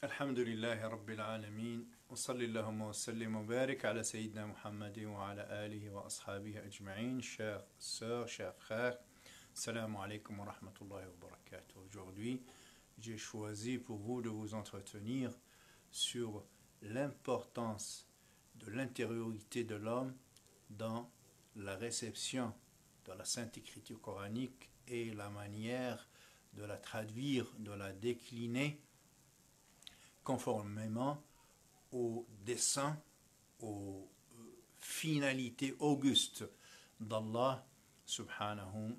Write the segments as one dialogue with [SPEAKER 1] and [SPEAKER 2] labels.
[SPEAKER 1] الحمد لله رب العالمين وصلى اللهم وسلم وبارك على سيدنا محمد وعلى آله وأصحابه أجمعين. Chères sœurs, chers frères, salam alaikum wa rahmatullahi wa barakatuh. Aujourd'hui, j'ai choisi pour vous de vous entretenir sur l'importance de l'intériorité de l'homme dans la réception de la Sainte Écriture coranique et la manière de la traduire, de la décliner conformément aux desseins, aux finalités augustes d'Allah subhanahu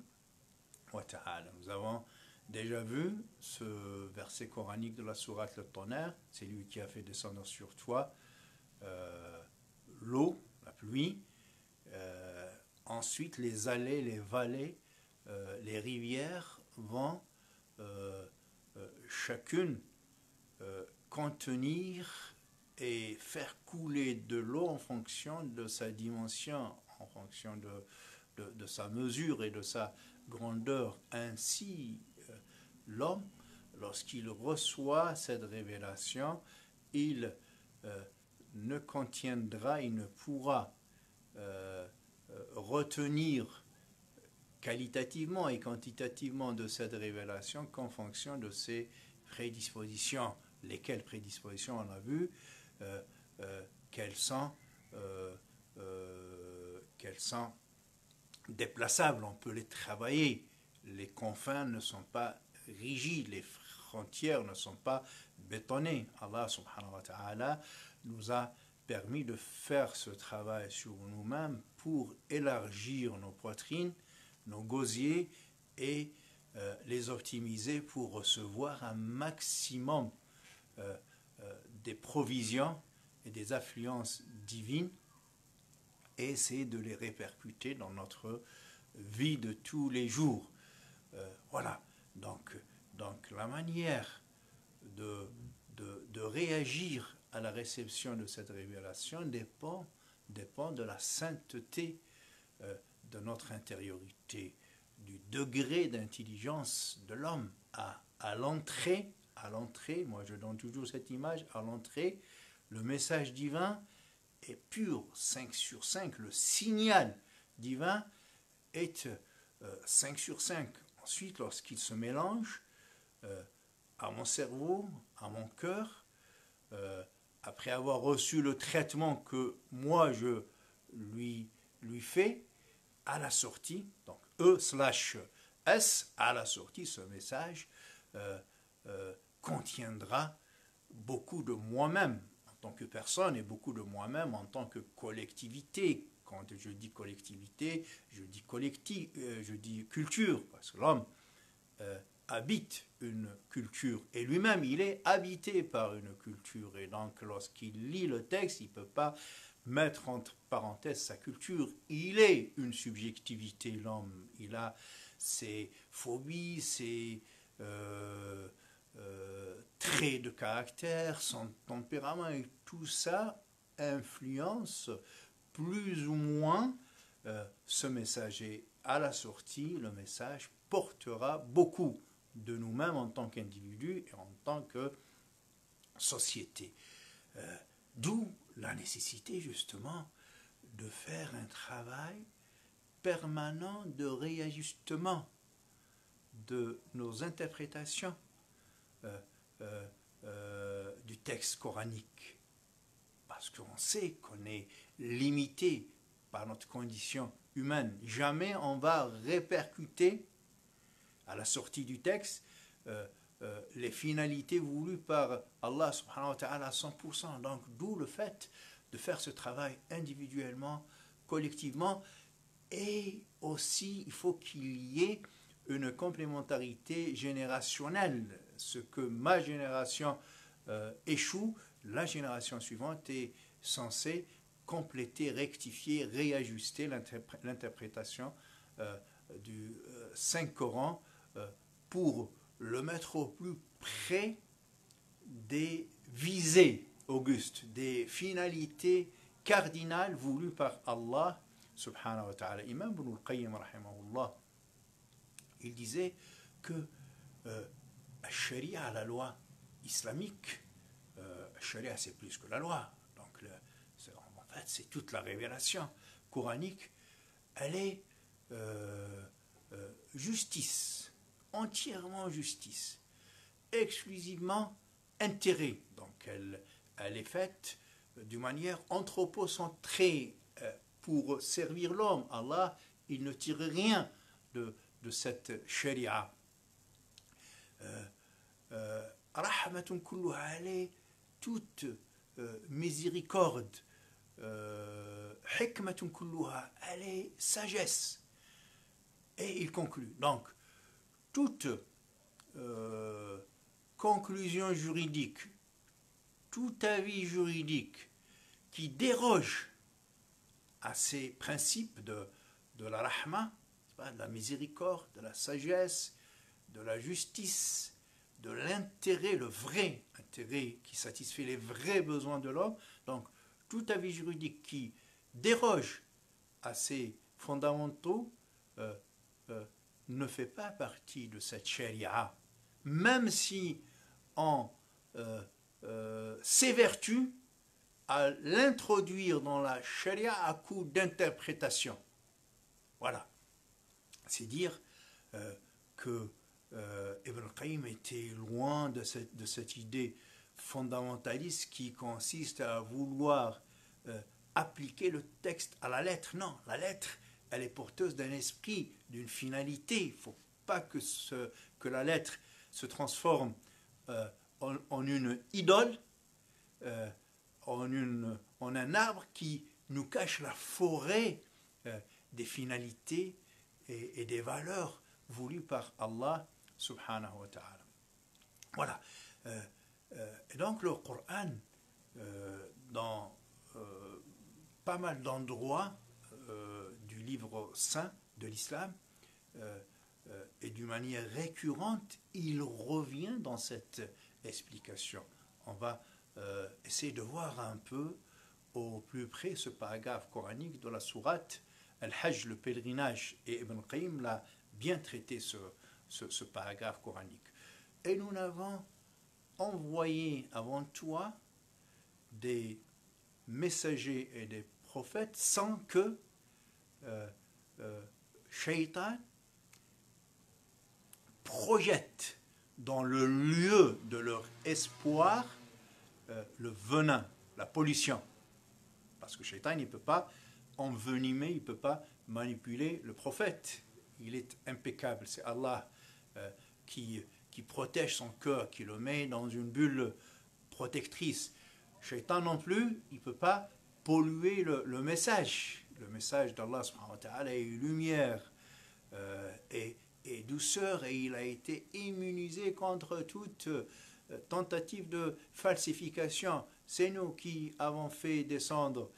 [SPEAKER 1] wa ta'ala. Nous avons déjà vu ce verset coranique de la sourate Le Tonnerre, c'est lui qui a fait descendre sur toi l'eau, la pluie, ensuite les allées, les vallées, les rivières vont chacune contenir et faire couler de l'eau en fonction de sa dimension, en fonction de sa mesure et de sa grandeur. Ainsi, l'homme, lorsqu'il reçoit cette révélation, il ne contiendra, il ne pourra retenir qualitativement et quantitativement de cette révélation qu'en fonction de ses prédispositions. Lesquelles prédispositions on a vu qu'elles sont déplaçables, on peut les travailler, les confins ne sont pas rigides, les frontières ne sont pas bétonnées. Allah subhanahu wa ta'ala nous a permis de faire ce travail sur nous-mêmes pour élargir nos poitrines, nos gosiers et les optimiser pour recevoir un maximum des provisions et des affluences divines et essayer de les répercuter dans notre vie de tous les jours. Voilà, donc la manière de réagir à la réception de cette révélation dépend de la sainteté de notre intériorité, du degré d'intelligence de l'homme à l'entrée, moi je donne toujours cette image, à l'entrée, le message divin est pur, 5 sur 5, le signal divin est 5 sur 5. Ensuite, lorsqu'il se mélange à mon cerveau, à mon cœur, après avoir reçu le traitement que moi je lui fais, à la sortie, donc E/S, à la sortie, ce message contiendra beaucoup de moi-même en tant que personne et beaucoup de moi-même en tant que collectivité. Quand je dis collectivité, je dis culture, parce que l'homme habite une culture et lui-même il est habité par une culture, et donc lorsqu'il lit le texte, il ne peut pas mettre entre parenthèses sa culture. Il est une subjectivité, l'homme, il a ses phobies, ses traits de caractère, son tempérament, et tout ça influence plus ou moins ce messager. À la sortie, le message portera beaucoup de nous-mêmes en tant qu'individus et en tant que société. D'où la nécessité justement de faire un travail permanent de réajustement de nos interprétations du texte coranique, parce qu'on sait qu'on est limité par notre condition humaine. Jamais on va répercuter à la sortie du texte les finalités voulues par Allah subhanahu wa ta'ala à 100%. Donc d'où le fait de faire ce travail individuellement, collectivement, et aussi il faut qu'il y ait une complémentarité générationnelle. Ce que ma génération échoue, la génération suivante est censée compléter, rectifier, réajuster l'interprétation du Saint-Coran pour le mettre au plus près des visées augustes, des finalités cardinales voulues par Allah subhanahu wa ta'ala. Imam Ibn al-Qayyim rahimahullah, il disait que la sharia, la loi islamique, Sharia, c'est plus que la loi. Donc, en fait, c'est toute la révélation coranique. Elle est justice, entièrement justice, exclusivement intérêt. Donc, elle est faite d'une manière anthropocentrée pour servir l'homme. Allah, il ne tire rien de cette sharia. Rahmatun kulluha, elle est toute miséricorde. Hikmatun kulluha, elle est sagesse. Et il conclut. Donc, toute conclusion juridique, tout avis juridique qui déroge à ces principes de la rahma, de la miséricorde, de la sagesse, de la justice, de l'intérêt, le vrai intérêt qui satisfait les vrais besoins de l'homme. Donc, tout avis juridique qui déroge à ces fondamentaux ne fait pas partie de cette sharia, même si on s'évertue à l'introduire dans la sharia à coup d'interprétation. Voilà. C'est dire que Ibn al-Qayyim était loin de cette idée fondamentaliste qui consiste à vouloir appliquer le texte à la lettre. Non, la lettre, elle est porteuse d'un esprit, d'une finalité. Il ne faut pas que la lettre se transforme en une idole, en un arbre qui nous cache la forêt des finalités et des valeurs voulues par Allah subhanahu wa ta'ala. Voilà. Et donc le Coran, dans pas mal d'endroits du livre saint de l'islam, et d'une manière récurrente, il revient dans cette explication. On va essayer de voir un peu au plus près ce paragraphe coranique de la sourate Al-Hajj, le pèlerinage, et Ibn Qayyim l'a bien traité ce paragraphe coranique. Et nous n'avons envoyé avant toi des messagers et des prophètes sans que Shaitan projette dans le lieu de leur espoir le venin, la pollution. Parce que Shaitan, il ne peut pas envenimer, il ne peut pas manipuler le prophète. Il est impeccable. C'est Allah qui protège son cœur, qui le met dans une bulle protectrice. Shaitan non plus, il ne peut pas polluer le message. Le message d'Allah subhanahu wa ta'ala est lumière et douceur, et il a été immunisé contre toute tentative de falsification. C'est nous qui avons fait descendre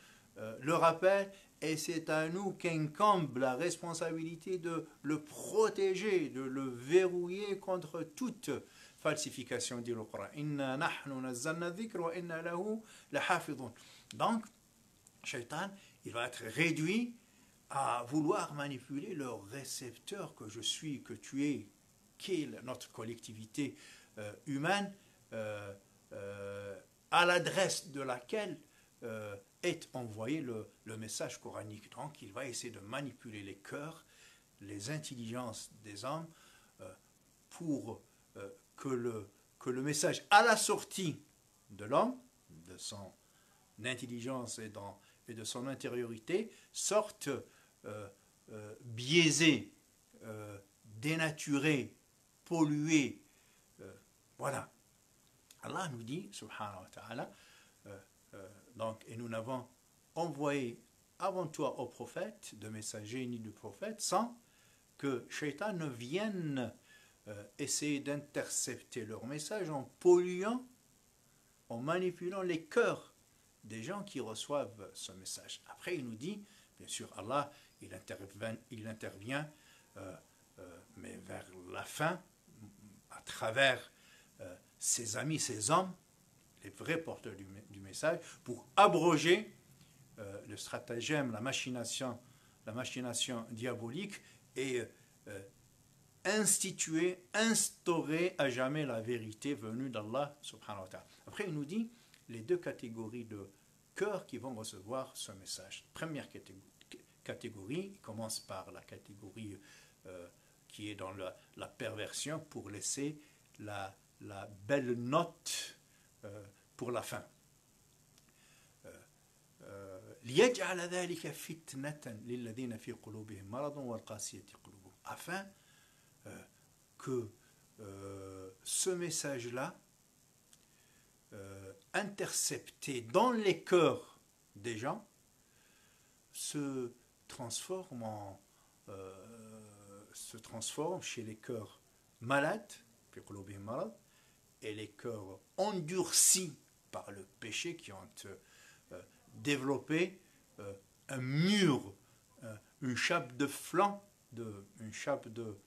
[SPEAKER 1] le rappel, et c'est à nous qu'incombe la responsabilité de le protéger, de le verrouiller contre toute falsification, dit le Coran. Inna nahnu nazzalna dhikra wa inna lahu lahafidhun. Donc, Shaitan, il va être réduit à vouloir manipuler le récepteur que je suis, que tu es, qui est notre collectivité humaine, à l'adresse de laquelle est envoyé le message coranique. Donc, il va essayer de manipuler les cœurs, les intelligences des hommes pour que le message, à la sortie de l'homme, de son intelligence et de son intériorité, sorte biaisé, dénaturé, pollué. Voilà. Allah nous dit, subhanahu wa ta'ala, donc, et nous n'avons envoyé avant toi aux prophètes, de messagers ni de prophètes, sans que Shaitan ne vienne essayer d'intercepter leur message en polluant, en manipulant les cœurs des gens qui reçoivent ce message. Après, il nous dit, bien sûr, Allah, il intervient mais vers la fin, à travers ses amis, ses hommes, les vrais porteurs du message, pour abroger le stratagème, la machination diabolique, et instituer, instaurer à jamais la vérité venue d'Allah subhanahu wa ta'ala. Après, il nous dit les deux catégories de cœurs qui vont recevoir ce message. Première catégorie, il commence par la catégorie qui est dans la perversion pour laisser la belle note pour la fin. ليجعل ذلك فتنة للذين في قلوبهم مرض والقاسية قلوبهم, afin que ce message-là, intercepté dans les cœurs des gens, se transforme chez les cœurs malades, et les cœurs endurcis par le péché qui ont développé un mur, une chape de flanc, une chape de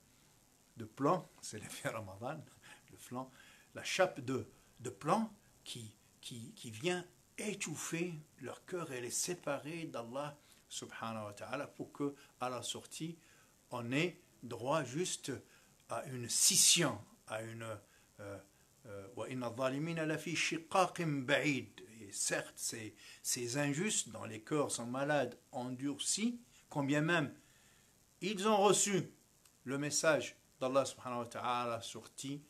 [SPEAKER 1] plan, c'est l'effet Ramadan, le flanc, la chape de plan qui vient étouffer leur cœur et les séparer d'Allah subhanahu wa ta'ala, pour que à la sortie on ait droit juste à une scission, à une et certes, ces injustes dont les cœurs sont malades, endurcis, combien même ils ont reçu le message d'Allah subhanahu wa ta'ala sorti,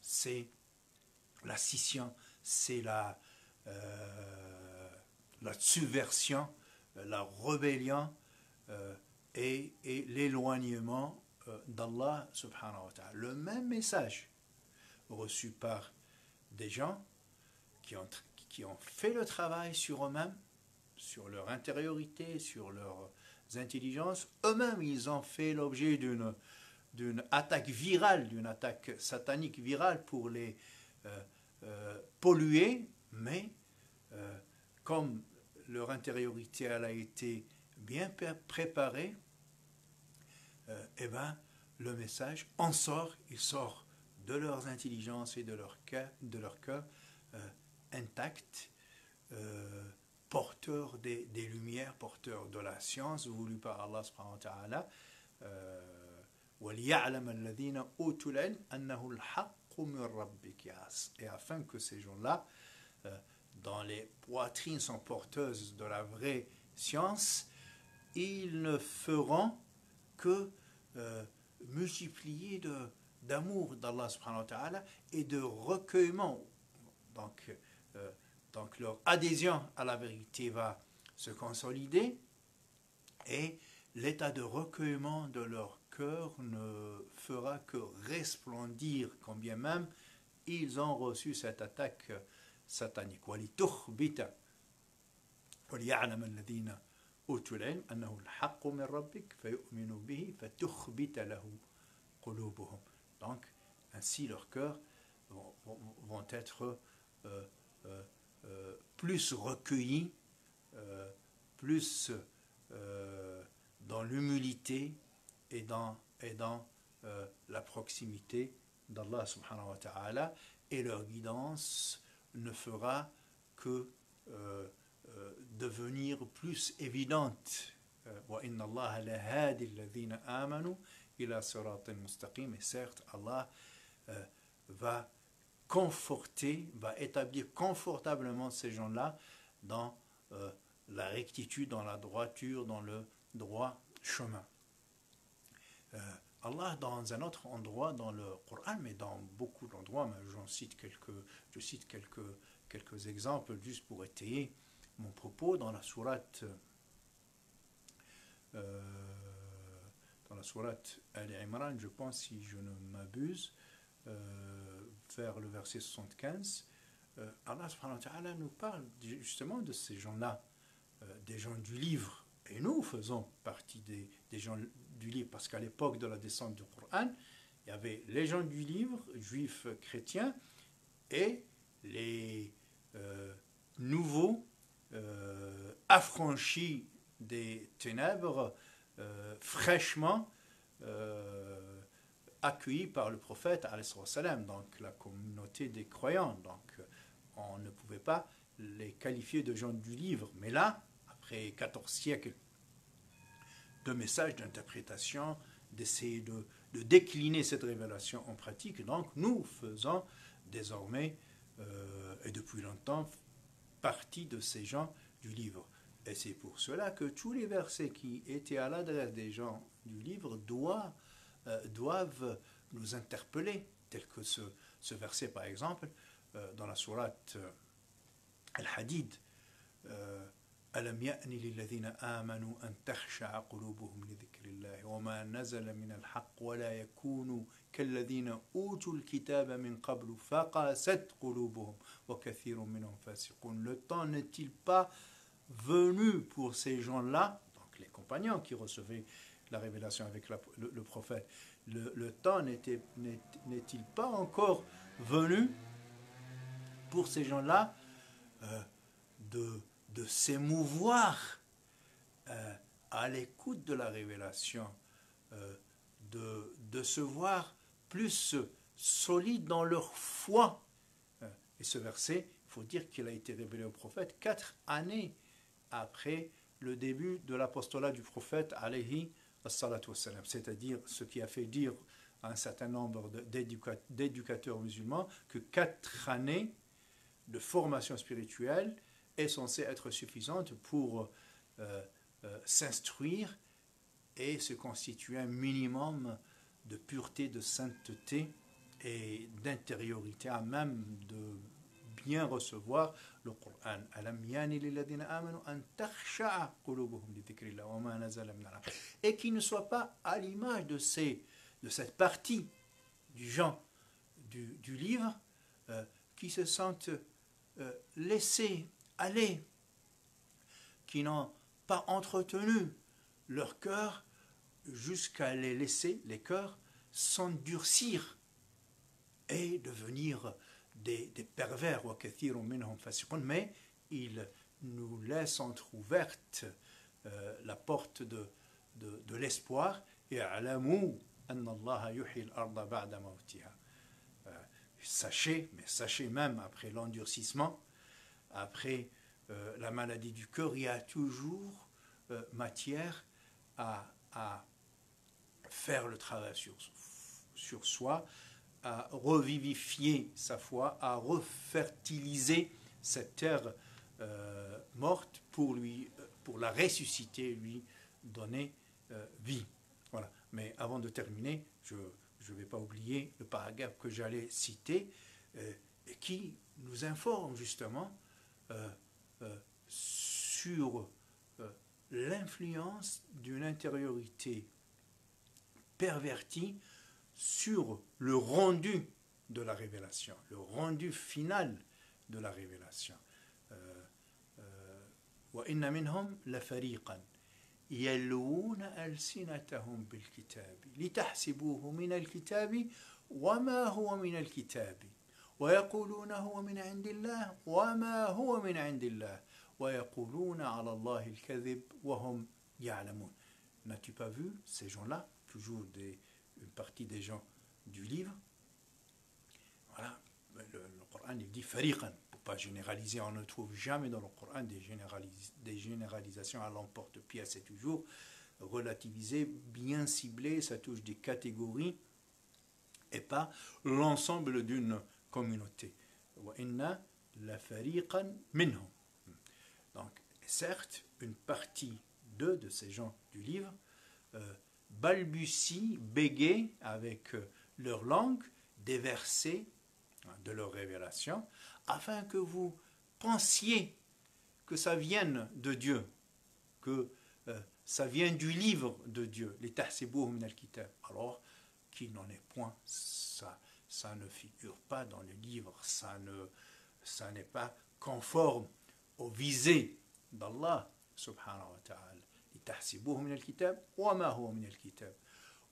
[SPEAKER 1] c'est la scission, c'est la subversion, la rébellion et l'éloignement d'Allah subhanahu wa ta'ala. Le même message reçu par des gens qui ont fait le travail sur eux-mêmes, sur leur intériorité, sur leurs intelligences. Eux-mêmes, ils ont fait l'objet d'une attaque virale, d'une attaque satanique virale pour les polluer, mais comme leur intériorité elle a été bien préparée, eh ben, le message en sort, il sort de leurs intelligences et de leur cœur intact, porteur des lumières, porteur de la science voulue par Allah subhanahu wa ta'ala, وَلِيَعْلَمَ الَّذِينَ أُوتُوا الْعِلْمَ أَنَّهُ الْحَقُّ مِنْ رَبِّكَ, et afin que ces gens-là, dont les poitrines sont porteuses de la vraie science, ils ne feront que multiplier d'amour d'Allah subhanahu wa ta'ala et de recueillement. Donc leur adhésion à la vérité va se consolider et l'état de recueillement de leur cœur ne fera que resplendir, combien même ils ont reçu cette attaque satanique. وَلِتُخْبِتَ وَلِيَعْلَمَ الَّذِينَ أُوتُوا الْعِلْمَ أَنَّهُ الْحَقُّ مِنْ رَبِّكَ فَيُؤْمِنُوا بِهِ فَتُخْبِتَ لَهُ قُلُوبُهُم. Donc, ainsi leurs cœurs vont être plus recueillis, plus dans l'humilité et dans la proximité d'Allah subhanahu wa ta'ala, et leur guidance ne fera que devenir plus évidente. وَإِنَّ اللَّهَ لَهَادِ الَّذِينَ آمَنُوا إِلَى صِرَاطٍ مُسْتَقِيمٍ. Et certes, Allah va conforter, va établir confortablement ces gens-là dans la rectitude, dans la droiture, dans le droit chemin. Allah, dans un autre endroit dans le Coran, mais dans beaucoup d'endroits, je cite quelques exemples juste pour étayer mon propos, dans la sourate Al-Imran, je pense, si je ne m'abuse, vers le verset 75, Allah subhanahu wa ta'ala nous parle justement de ces gens-là, des gens du livre. Et nous faisons partie des gens du livre, parce qu'à l'époque de la descente du Coran, il y avait les gens du livre, juifs, chrétiens, et les nouveaux affranchis des ténèbres, fraîchement accueillis par le prophète, donc la communauté des croyants. Donc on ne pouvait pas les qualifier de gens du livre. Mais là, après 14 siècles de messages, d'interprétation, d'essayer décliner cette révélation en pratique. Donc nous faisons désormais et depuis longtemps partie de ces gens du livre. Et c'est pour cela que tous les versets qui étaient à l'adresse des gens du livre doivent nous interpeller, tel que ce verset par exemple, dans la sourate Al-Hadid, ألم يأن للذين آمنوا أن تخشع قلوبهم لذكر الله وما نزل من الحق ولا يكونوا كالذين أوتوا الكتاب من قبل فقست قلوبهم وكثير منهم فاسقون. Le temps n'est-il pas venu pour ces gens-là, donc les compagnons qui recevaient la révélation avec le prophète, le temps n'est-il pas encore venu pour ces gens-là de s'émouvoir à l'écoute de la révélation, de se voir plus solides dans leur foi. Et ce verset, il faut dire qu'il a été révélé au prophète 4 années après le début de l'apostolat du prophète, alayhi salatu wassalam, c'est-à-dire ce qui a fait dire à un certain nombre d'éducateurs musulmans que 4 années de formation spirituelle est censée être suffisante pour s'instruire et se constituer un minimum de pureté, de sainteté et d'intériorité à même de bien recevoir le Coran. Et qui ne soit pas à l'image de cette partie du genre du livre qui se sentent laissés aller, qui n'ont pas entretenu leur cœur jusqu'à les laisser, les cœurs, s'endurcir et devenir des pervers, mais il nous laisse entrouverte la porte de l'espoir. Et sachez même après l'endurcissement, après la maladie du cœur, il y a toujours matière à faire le travail sur soi, à revivifier sa foi, à refertiliser cette terre morte pour la ressusciter, lui donner vie. Voilà. Mais avant de terminer, je ne vais pas oublier le paragraphe que j'allais citer et qui nous informe justement sur l'influence d'une intériorité pervertie sur le rendu de la révélation, le rendu final de la révélation. وَإِنَّ مِنْهُمْ لَفَرِيقًا يَلْوُونَ أَلْسِنَتَهُمْ بِالْكِتَابِ لِتَحْسِبُوهُ مِنَ الْكِتَابِ وَمَا هُوَ مِنَ الْكِتَابِ ويقولون هو من عند الله وما هو من عند الله ويقولون على الله الكذب وهم يعلمون. N'as-tu pas vu ces gens-là, toujours une partie des gens du livre? Voilà, le Coran il dit fariqan, pour pas généraliser, on ne trouve jamais dans le Coran des généralisations à l'emporte-pièce, c'est toujours relativisé, bien ciblé, ça touche des catégories et pas l'ensemble d'une communauté. Donc, certes, une partie de ces gens du livre balbutient, bégayent avec leur langue des versets de leur révélation, afin que vous pensiez que ça vienne de Dieu, que ça vient du livre de Dieu, les tahsibuhu min al-kitab, alors qu'il n'en est point. Ça ne figure pas dans le livre, ça n'est pas conforme aux visées d'Allah subhanahu wa ta'ala. لِتَحْسِبُوهُ مِنَ الْكِتَابِ وَمَا هُوَ مِنَ الْكِتَابِ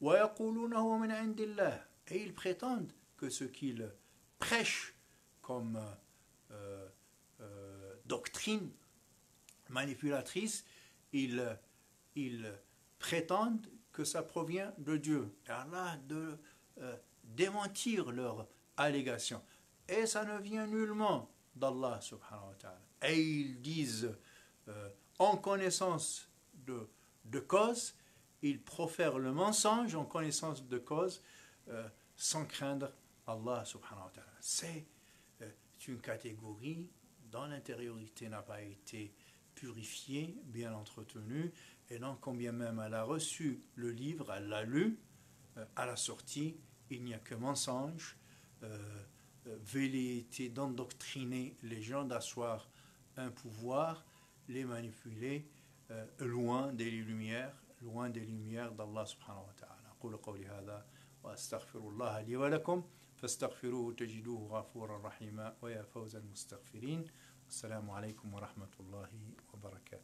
[SPEAKER 1] وَيَقُولُونَ هُوَ مِنْ عِنْدِ اللَّهِ. Et ils prétendent que ce qu'ils prêchent comme doctrine manipulatrice, ils prétendent que ça provient de Dieu. Et Allah de démentir leur allégation. Et ça ne vient nullement d'Allah subhanahu wa ta'ala. Et ils disent en connaissance de cause ils profèrent le mensonge en connaissance de cause, sans craindre Allah subhanahu wa ta'ala. C'est une catégorie dont l'intériorité n'a pas été purifiée, bien entretenue, et donc combien même elle a reçu le livre, elle l'a lu, à la sortie, il n'y a que mensonge, velléité d'endoctriner les gens, d'asseoir un pouvoir, les manipuler, loin des lumières d'Allah subhanahu wa ta'ala. أقول قولي هذا وأستغفر الله لي ولكم فاستغفروه تجدوه غفورا رحيما ويا فوز المستغفرين. السلام عليكم ورحمة الله وبركاته.